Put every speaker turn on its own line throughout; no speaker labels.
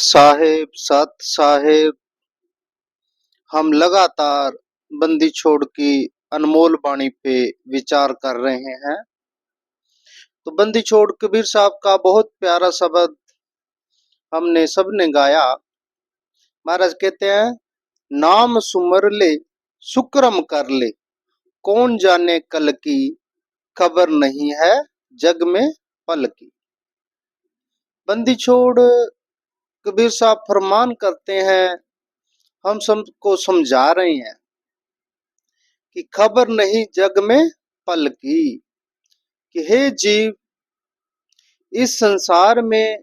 साहेब सत साहेब, हम लगातार बंदी छोड़ की अनमोल वाणी पे विचार कर रहे हैं। तो बंदी छोड़ कबीर साहब का बहुत प्यारा शब्द हमने सबने गाया। महाराज कहते हैं, नाम सुमर ले सुक्रम कर ले, कौन जाने कल की, खबर नहीं है जग में पल की। बंदी छोड़ कबीर साहब फरमान करते हैं, हम सबको समझा रहे हैं कि खबर नहीं जग में पल की, कि हे जीव, इस संसार में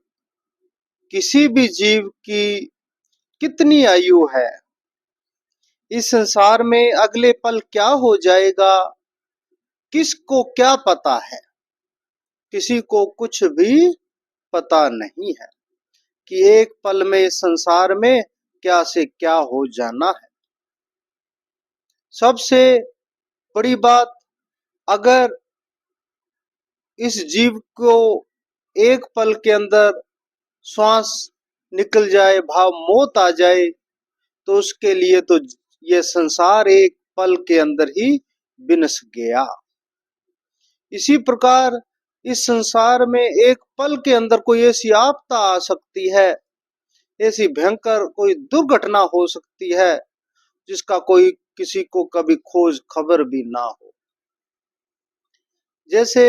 किसी भी जीव की कितनी आयु है, इस संसार में अगले पल क्या हो जाएगा, किसको क्या पता है। किसी को कुछ भी पता नहीं है कि एक पल में इस संसार में क्या से क्या हो जाना है। सबसे बड़ी बात, अगर इस जीव को एक पल के अंदर श्वास निकल जाए, भाव मौत आ जाए, तो उसके लिए तो ये संसार एक पल के अंदर ही विनश गया। इसी प्रकार इस संसार में एक पल के अंदर कोई ऐसी आपदा आ सकती है, ऐसी भयंकर कोई दुर्घटना हो सकती है जिसका कोई किसी को कभी खोज खबर भी ना हो। जैसे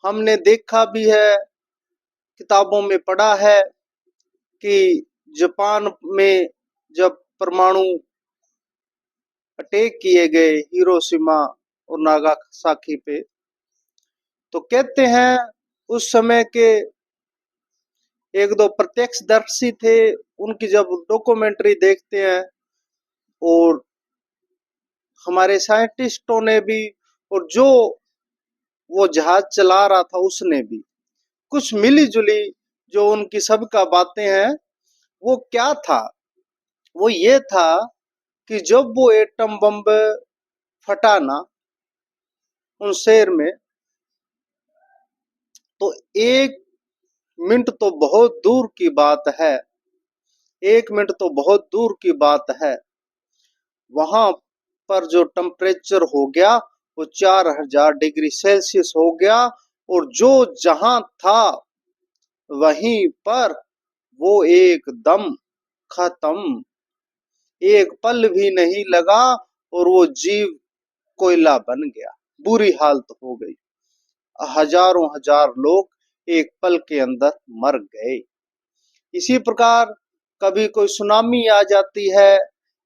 हमने देखा भी है, किताबों में पढ़ा है कि जापान में जब परमाणु अटैक किए गए हिरोशिमा और नागासाकी पे, तो कहते हैं उस समय के एक दो प्रत्यक्षदर्शी थे, उनकी जब डॉक्यूमेंट्री देखते हैं, और हमारे साइंटिस्टों ने भी, और जो वो जहाज चला रहा था उसने भी, कुछ मिली जुली जो उनकी सबका बातें हैं। वो क्या था, वो ये था कि जब वो एटम बम फटा ना उन शहर में, तो 1 मिनट तो बहुत दूर की बात है, 1 मिनट तो बहुत दूर की बात है। वहां पर जो टेम्परेचर हो गया वो 4000 डिग्री सेल्सियस हो गया, और जो जहां था वहीं पर वो एकदम खत्म, एक पल भी नहीं लगा, और वो जीव कोयला बन गया। बुरी हालत हो गई, हजारों हजार लोग एक पल के अंदर मर गए। इसी प्रकार कभी कोई सुनामी आ जाती है,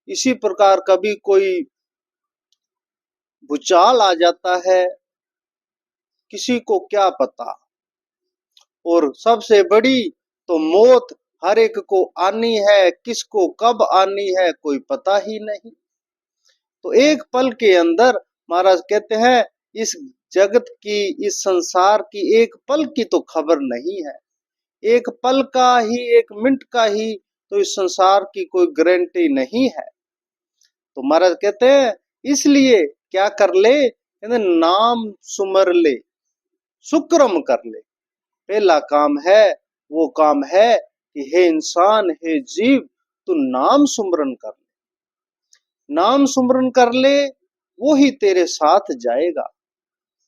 इसी प्रकार कभी कोई भूचाल आ जाता है, किसी को क्या पता। और सबसे बड़ी तो मौत हर एक को आनी है, किसको कब आनी है कोई पता ही नहीं। तो एक पल के अंदर महाराज कहते हैं, इस जगत की, इस संसार की एक पल की तो खबर नहीं है, एक पल का ही, 1 मिनट का ही तो इस संसार की कोई गारंटी नहीं है। तो महाराज कहते हैं, इसलिए क्या कर ले, कहते नाम सुमर ले सुक्रम कर ले। पहला काम है, वो काम है कि हे इंसान, हे जीव, तू नाम सुमरन कर ले, नाम सुमरन कर ले, वो ही तेरे साथ जाएगा।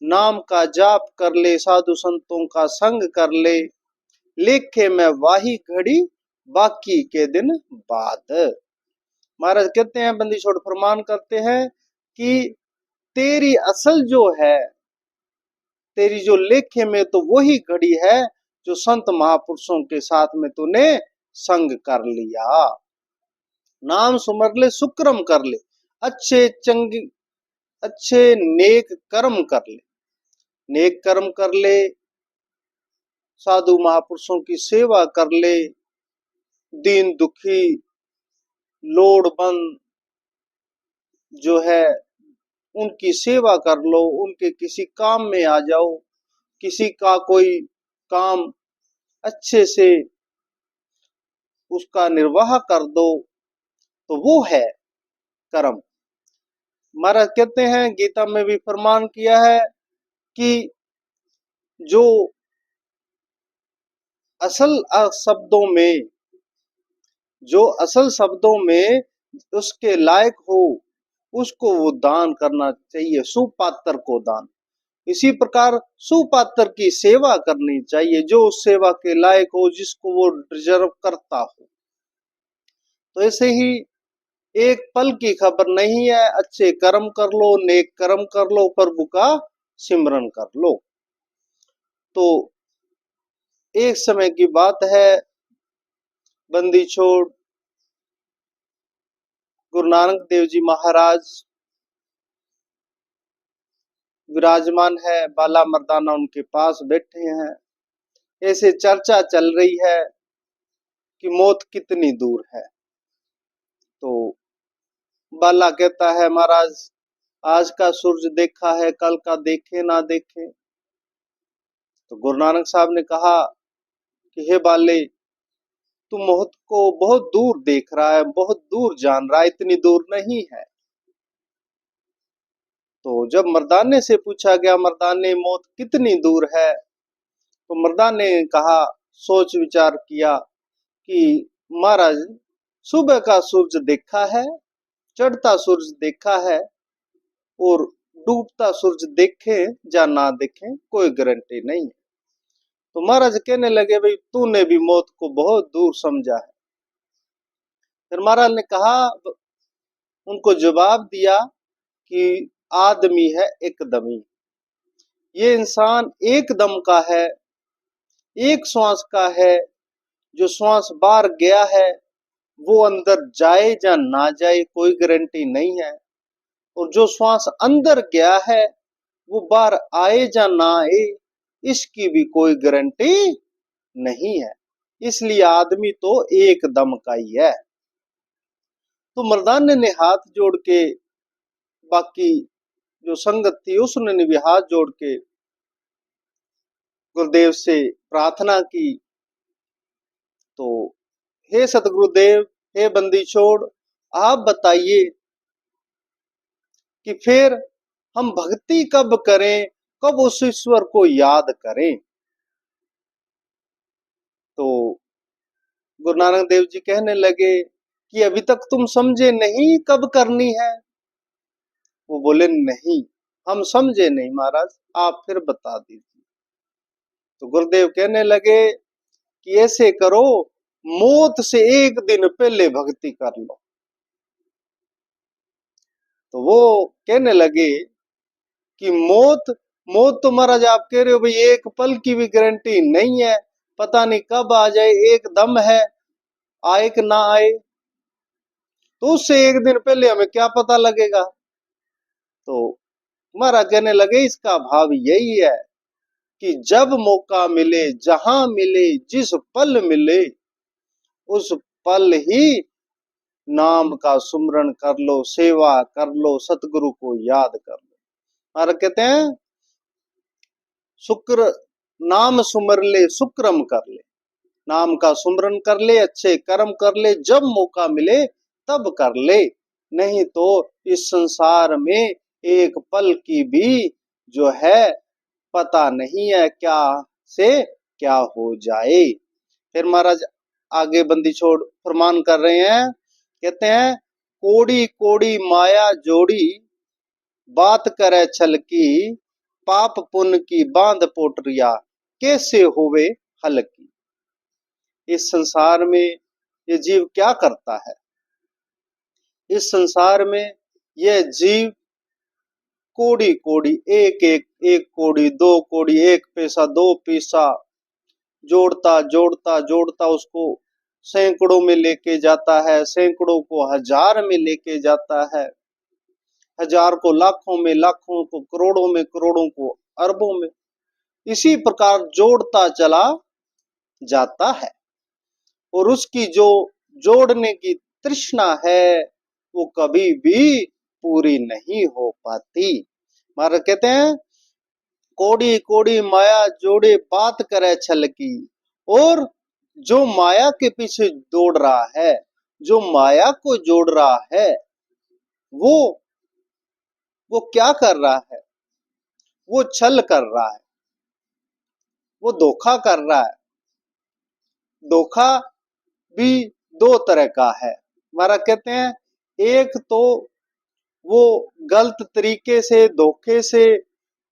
नाम का जाप कर ले, साधु संतों का संग कर ले, लेखे में वाही घड़ी बाकी के दिन बाद। महाराज कहते हैं, बंदी छोड़ फरमान करते हैं कि तेरी असल जो है, तेरी जो लेखे में तो वही घड़ी है जो संत महापुरुषों के साथ में तूने संग कर लिया। नाम सुमर ले, सुक्रम कर ले, अच्छे चंगे, अच्छे नेक कर्म कर ले, नेक कर्म कर ले, साधु महापुरुषों की सेवा कर ले, दीन दुखी लोड़बंद जो है उनकी सेवा कर लो, उनके किसी काम में आ जाओ, किसी का कोई काम अच्छे से उसका निर्वाह कर दो, तो वो है कर्म। महाराज कहते हैं, गीता में भी फरमान किया है कि जो असल शब्दों में जो असल शब्दों में उसके लायक हो उसको वो दान करना चाहिए, सुपात्र को दान। इसी प्रकार सुपात्र की सेवा करनी चाहिए, जो उस सेवा के लायक हो, जिसको वो डिजर्व करता हो। तो ऐसे ही एक पल की खबर नहीं है, अच्छे कर्म कर लो, नेक कर्म कर लो, प्रभु का सिमरन कर लो। तो एक समय की बात है, बंदी छोड़ गुरु नानक देव जी महाराज विराजमान है, बाला मर्दाना उनके पास बैठे हैं। ऐसे चर्चा चल रही है कि मौत कितनी दूर है। तो बाला कहता है, महाराज आज का सूरज देखा है, कल का देखे ना देखे। तो गुरु नानक साहब ने कहा कि हे बाले, तू मौत को बहुत दूर देख रहा है, बहुत दूर जान रहा है, इतनी दूर नहीं है। तो जब मर्दाने से पूछा गया, मर्दाने मौत कितनी दूर है, तो मर्दाने ने कहा, सोच विचार किया कि महाराज सुबह का सूरज देखा है, चढ़ता सूरज देखा है, और डूबता सूरज देखे या ना देखे कोई गारंटी नहीं है। तो महाराज कहने लगे, भाई तूने भी मौत को बहुत दूर समझा है। फिर महाराज ने कहा, उनको जवाब दिया कि आदमी है एकदमी, ये इंसान एक दम का है, एक श्वास का है। जो श्वास बाहर गया है वो अंदर जाए या ना जाए कोई गारंटी नहीं है, और जो श्वास अंदर गया है वो बाहर आए या ना आए इसकी भी कोई गारंटी नहीं है। इसलिए आदमी तो एक दम का ही है। तो मर्दाने ने हाथ जोड़ के, बाकी जो संगत थी उसने भी हाथ जोड़ के गुरुदेव से प्रार्थना की। तो हे सतगुरुदेव, हे बंदी छोड़, आप बताइए कि फिर हम भक्ति कब करें, कब उस ईश्वर को याद करें। तो गुरु नानक देव जी कहने लगे कि अभी तक तुम समझे नहीं कब करनी है। वो बोले, नहीं हम समझे नहीं महाराज, आप फिर बता दीजिए। तो गुरुदेव कहने लगे कि ऐसे करो, मौत से एक दिन पहले भक्ति कर लो। तो वो कहने लगे कि मौत मौत तो महाराज आप कह रहे हो भाई एक पल की भी गारंटी नहीं है, पता नहीं कब आ जाए, एक दम है, आए कि ना आए, तो उससे एक दिन पहले हमें क्या पता लगेगा। तो महाराज कहने लगे, इसका भाव यही है कि जब मौका मिले, जहां मिले, जिस पल मिले, उस पल ही नाम का सुमरन कर लो, सेवा कर लो, सतगुरु को याद कर लो। महाराज कहते हैं, शुक्र नाम सुमर ले, शुक्रम कर ले, नाम का सुमरन कर ले, अच्छे कर्म कर ले, जब मौका मिले तब कर ले, नहीं तो इस संसार में एक पल की भी जो है पता नहीं है क्या से क्या हो जाए। फिर महाराज आगे बंदी छोड़ फरमान कर रहे हैं, कहते हैं, कोड़ी कोड़ी माया जोड़ी, बात करे छल की, पाप पुण्य की बांध पोटरिया, कैसे होवे हल की। इस संसार में ये जीव क्या करता है, इस संसार में यह जीव कोड़ी कोड़ी, एक एक एक कोड़ी, दो कोड़ी, एक पैसा दो पैसा जोड़ता जोड़ता जोड़ता उसको सैकड़ों में लेके जाता है, सैकड़ों को हजार में लेके जाता है, हजार को लाखों में, लाखों को करोड़ों में, करोड़ों को अरबों में, इसी प्रकार जोड़ता चला जाता है। और उसकी जो जोड़ने की तृष्णा है वो कभी भी पूरी नहीं हो पाती। महाराज कहते हैं, कोड़ी कोड़ी माया जोड़े, बात करे छल की। और जो माया के पीछे दौड़ रहा है, जो माया को जोड़ रहा है, वो क्या कर रहा है, वो छल कर रहा है, वो धोखा कर रहा है। धोखा भी दो तरह का है। महाराज कहते हैं एक तो वो गलत तरीके से धोखे से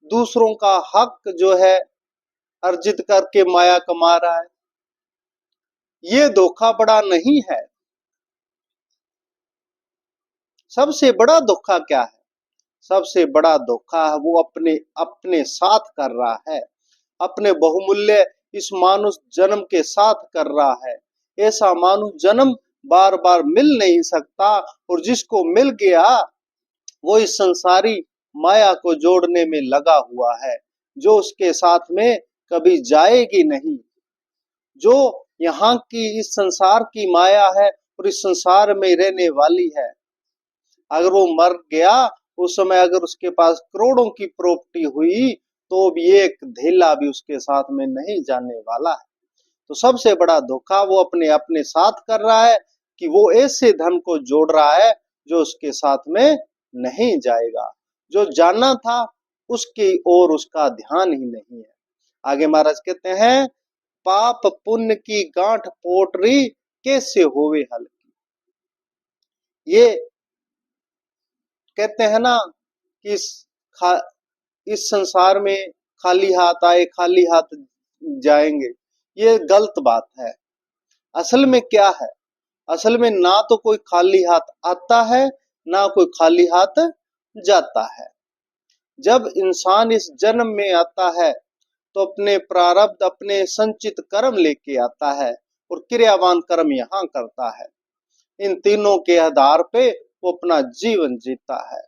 दूसरों का हक जो है अर्जित करके माया कमा रहा है, ये धोखा बड़ा नहीं है। सबसे बड़ा धोखा क्या है? सबसे बड़ा धोखा है वो अपने अपने साथ कर रहा है, अपने बहुमूल्य इस मानुष जन्म के साथ कर रहा है। ऐसा मानुष जन्म बार बार मिल नहीं सकता, और जिसको मिल गया वो इस संसारी माया को जोड़ने में लगा हुआ है, जो उसके साथ में कभी जाएगी नहीं। जो यहाँ की इस संसार की माया है और इस संसार में रहने वाली है, अगर वो मर गया उस समय, अगर उसके पास करोड़ों की प्रॉपर्टी हुई, तो भी एक धेला भी उसके साथ में नहीं जाने वाला है। तो सबसे बड़ा धोखा वो अपने अपने साथ कर रहा है कि वो ऐसे धन को जोड़ रहा है जो उसके साथ में नहीं जाएगा। जो जाना था उसकी ओर उसका ध्यान ही नहीं है। आगे महाराज कहते हैं पाप पुण्य की गांठ पोटरी कैसे होवे हल्की। ये कहते हैं ना कि इस संसार में खाली हाथ आए खाली हाथ जाएंगे, ये गलत बात है। असल में क्या है? असल में ना तो कोई खाली हाथ आता है, ना कोई खाली हाथ जाता है। जब इंसान इस जन्म में आता है तो अपने प्रारब्ध अपने संचित कर्म लेके आता है और क्रियावान कर्म यहाँ करता है। इन तीनों के आधार पे वो अपना जीवन जीता है।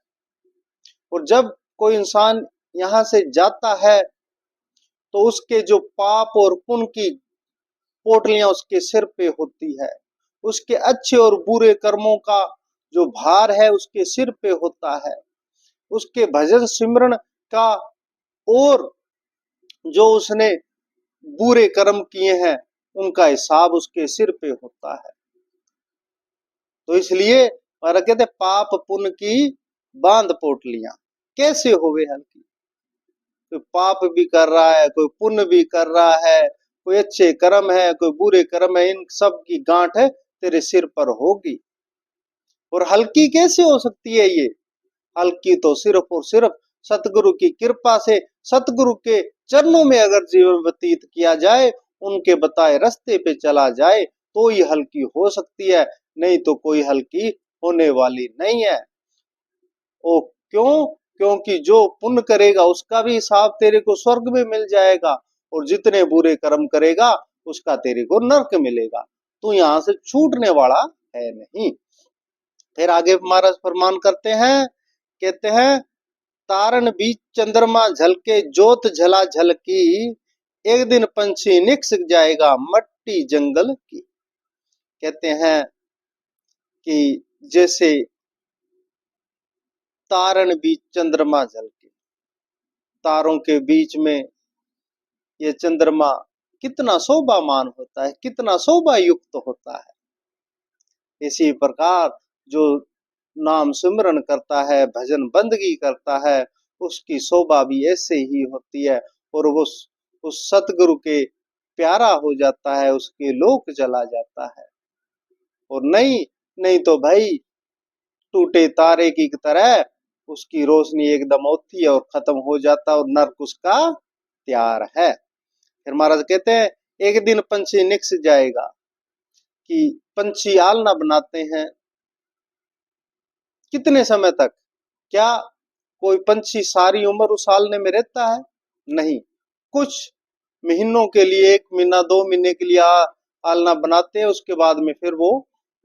और जब कोई इंसान यहाँ से जाता है तो उसके जो पाप और पुण्य की पोटलियां उसके सिर पे होती है, उसके अच्छे और बुरे कर्मों का जो भार है उसके सिर पे होता है, उसके भजन सिमरन का और जो उसने बुरे कर्म किए हैं उनका हिसाब उसके सिर पे होता है। तो इसलिए महाराज कहते पाप पुण्य की बांध पोटलियां कैसे होवे हल्की। कोई पाप भी कर रहा है, कोई पुण्य भी कर रहा है, कोई अच्छे कर्म है, कोई बुरे कर्म है, इन सब की गांठ है तेरे सिर पर होगी। और हल्की कैसे हो सकती है ये? हल्की तो सिर्फ और सिर्फ सतगुरु की कृपा से, सतगुरु के चरणों में अगर जीवन व्यतीत किया जाए, उनके बताए रास्ते पे चला जाए, तो ये हल्की हो सकती है, नहीं तो कोई हल्की होने वाली नहीं है। ओ क्यों? क्योंकि जो पुण्य करेगा उसका भी हिसाब तेरे को स्वर्ग में मिल जाएगा, और जितने बुरे कर्म करेगा उसका तेरे को नरक मिलेगा। तू यहाँ से छूटने वाला है नहीं। फिर आगे महाराज फरमान करते हैं, कहते हैं तारण बीच चंद्रमा झलके जोत झला झलकी, एक दिन पंछी निकस जाएगा मट्टी जंगल की। कहते हैं कि जैसे तारण बीच चंद्रमा झलके, तारों के बीच में ये चंद्रमा कितना शोभामान होता है, कितना शोभा युक्त होता है। इसी प्रकार जो नाम सिमरन करता है, भजन बंदगी करता है, उसकी शोभा भी ऐसे ही होती है, और वो उस सतगुरु के प्यारा हो जाता है, उसके लोक चला जाता है। और नहीं नहीं तो भाई टूटे तारे की तरह उसकी रोशनी एकदम होती है और खत्म हो जाता है, और नरक उसका तैयार है। फिर महाराज कहते हैं एक दिन पंछी निकस जाएगा, कि पंछी आलना बनाते हैं कितने समय तक? क्या कोई पंछी सारी उम्र उस आलने में रहता है? नहीं, कुछ महीनों के लिए, 1 महीना 2 महीने के लिए आलना बनाते हैं, उसके बाद में फिर वो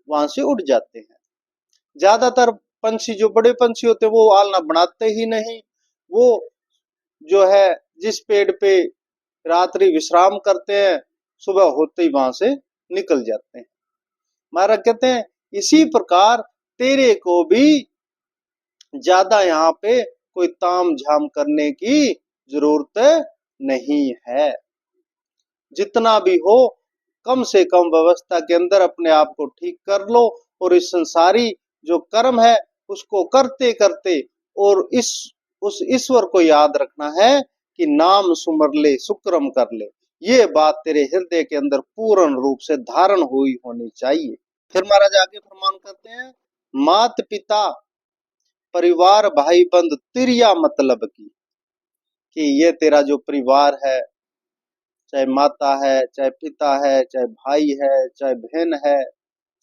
वहां से उड़ जाते हैं। ज्यादातर पंछी जो बड़े पंछी होते हैं वो आलना बनाते ही नहीं, वो जो है जिस पेड़ पे रात्रि विश्राम करते हैं, सुबह होते ही वहां से निकल जाते हैं। महाराज कहते हैं इसी प्रकार तेरे को भी ज्यादा यहाँ पे कोई ताम झाम करने की जरूरत नहीं है। जितना भी हो कम से कम व्यवस्था के अंदर अपने आप को ठीक कर लो, और इस संसारी जो कर्म है उसको करते करते, और उस ईश्वर को याद रखना है कि नाम सुमर ले सुक्रम कर ले। ये बात तेरे हृदय के अंदर पूर्ण रूप से धारण हुई होनी चाहिए। फिर महाराज आगे फरमान करते हैं, मात पिता परिवार भाई बंद तिरिया मतलब की, कि ये तेरा जो परिवार है, चाहे माता है, चाहे पिता है, चाहे भाई है, चाहे बहन है,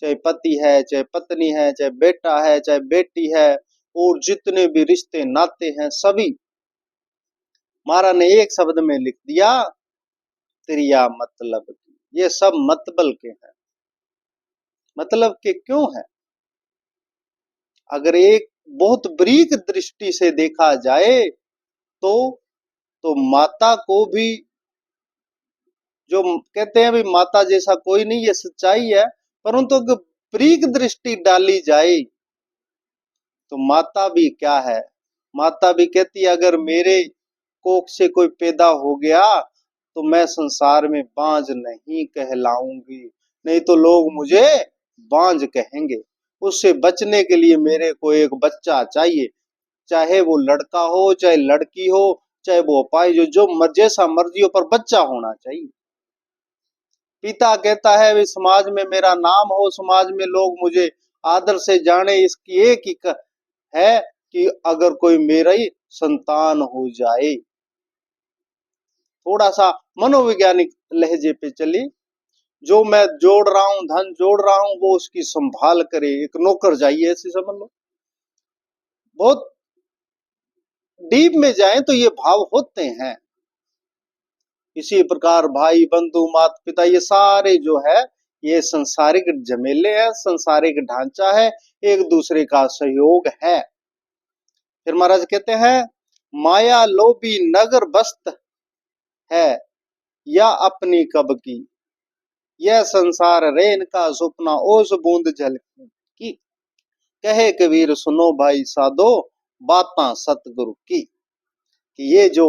चाहे पति है, चाहे पत्नी है, चाहे बेटा है, चाहे बेटी है, और जितने भी रिश्ते नाते हैं सभी महाराज ने एक शब्द में लिख दिया, त्रिया मतलब की। ये सब मतबल के हैं। मतलब के क्यों है? अगर एक बहुत बरीक दृष्टि से देखा जाए तो माता को भी, जो कहते हैं भी माता जैसा कोई नहीं, ये सच्चाई है, परंतु अगर बरीक दृष्टि डाली जाए तो माता भी क्या है, माता भी कहती है अगर मेरे कोख से कोई पैदा हो गया तो मैं संसार में बांझ नहीं कहलाऊंगी, नहीं तो लोग मुझे बांझ कहेंगे। उससे बचने के लिए मेरे को एक बच्चा चाहिए, चाहे वो लड़का हो चाहे लड़की हो, चाहे वो अपाहिज जो जैसा मर्जी हो, पर बच्चा होना चाहिए। पिता कहता है वे समाज में मेरा नाम हो, समाज में लोग मुझे आदर से जाने, इसकी एक ही है कि अगर कोई मेरा ही संतान हो जाए। थोड़ा सा मनोवैज्ञानिक लहजे पे चली, जो मैं जोड़ रहा हूं, धन जोड़ रहा हूं, वो उसकी संभाल करे, एक नौकर चाहिए, ऐसे समझ लो। बहुत डीप में जाए तो ये भाव होते हैं। इसी प्रकार भाई बंधु माता पिता, ये सारे जो है ये संसारिक झमेले हैं, संसारिक ढांचा है, एक दूसरे का सहयोग है। फिर महाराज कहते हैं, माया लोभी नगर बस्त है या अपनी कब की, यह संसार रेन का सपना ओस बूंद जल की, कहे कबीर सुनो भाई साधो बातां सतगुरु की। कि ये जो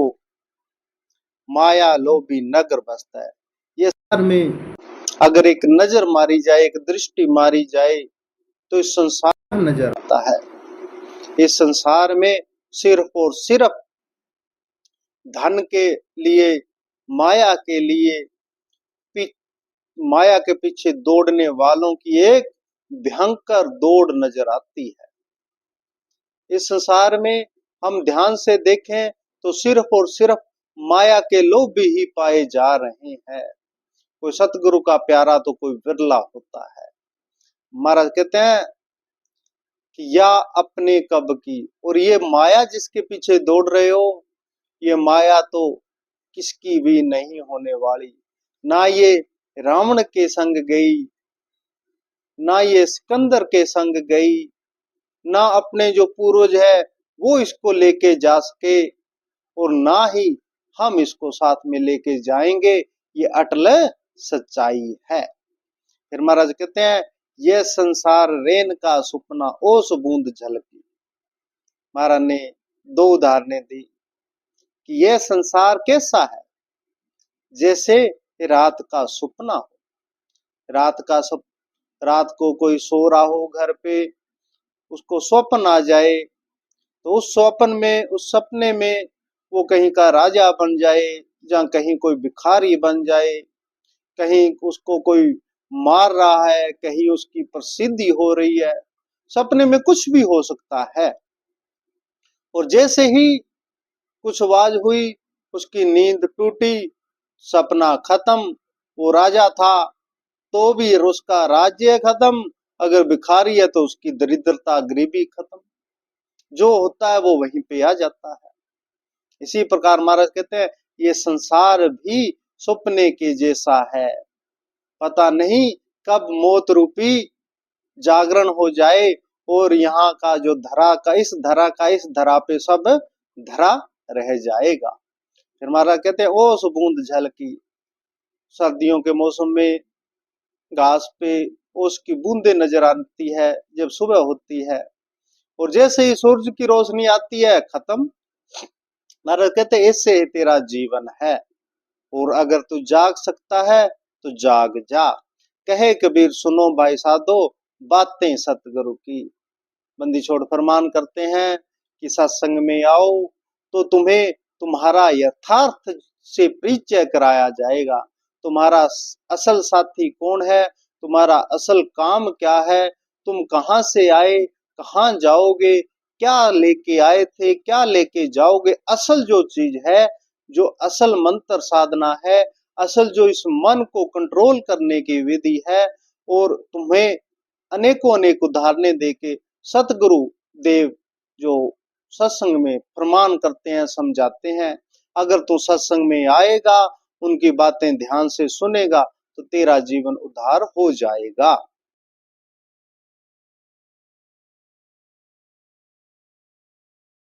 माया लोभी नगर बसता है, ये संसार में अगर एक नजर मारी जाए, एक दृष्टि मारी जाए तो इस संसार नजर आता है। इस संसार में सिर्फ और सिर्फ धन के लिए, माया के लिए, माया के पीछे दौड़ने वालों की एक भयंकर दौड़ नजर आती है। इस संसार में हम ध्यान से देखें तो सिर्फ और सिर्फ माया के लोभ ही पाए जा रहे हैं। कोई सतगुरु का प्यारा तो कोई विरला होता है। महाराज कहते हैं कि या अपने कब की, और ये माया जिसके पीछे दौड़ रहे हो, ये माया तो किसकी भी नहीं होने वाली। ना ये रावण के संग गई, ना ये सिकंदर के संग गई, ना अपने जो पूर्वज है वो इसको लेके जा सके, और ना ही हम इसको साथ में लेके जाएंगे। ये अटल सच्चाई है। फिर महाराज कहते हैं, यह संसार रेन का सुपना ओस बूंद झलकी। महाराज ने दो उदाहरणें दी कि यह संसार कैसा है, जैसे रात का सुपना हो। रात को कोई सो रहा हो घर पे, उसको स्वप्न आ जाए, तो उस स्वप्न में, उस सपने में वो कहीं का राजा बन जाए, जहाँ कहीं कोई भिखारी बन जाए, कहीं उसको कोई मार रहा है, कहीं उसकी प्रसिद्धि हो रही है। सपने में कुछ भी हो सकता है। और जैसे ही कुछ आवाज हुई, उसकी नींद टूटी, सपना खत्म। वो राजा था तो भी उसका राज्य खत्म, अगर भिखारी है तो उसकी दरिद्रता गरीबी खत्म। जो होता है वो वहीं पे आ जाता है। इसी प्रकार महाराज कहते हैं, ये संसार भी सपने के जैसा है। पता नहीं कब मौत रूपी जागरण हो जाए, और यहाँ का जो इस धरा पे सब धरा रह जाएगा। फिर महाराज कहते हैं, ओस बूंद झल की, सर्दियों के मौसम में घास पे ओस की बूंदे नजर आती है जब सुबह होती है, और जैसे ही सूरज की रोशनी आती है खत्म। महाराज कहते हैं, इससे तेरा जीवन है, और अगर तू जाग सकता है तो जाग जा, कहे कबीर सुनो भाई साधो बातें सतगुरु की। बंदी छोड़ फरमान करते हैं कि सत्संग में आओ तो तुम्हें तुम्हारा यथार्थ से परिचय कराया जाएगा। तुम्हारा असल साथी कौन है, तुम्हारा असल काम क्या है, तुम कहाँ से आए, कहाँ जाओगे, क्या लेके आए थे, क्या लेके जाओगे। असल जो चीज है, जो असल मंत्र साधना है, असल जो इस मन को कंट्रोल करने की विधि है, और तुम्हें अनेकों अनेक उदाहरणें देके सतगुरु देव जो सत्संग में प्रमाण करते हैं, समझाते हैं। अगर तू सत्संग में आएगा, उनकी बातें ध्यान से सुनेगा, तो तेरा जीवन उद्धार हो जाएगा।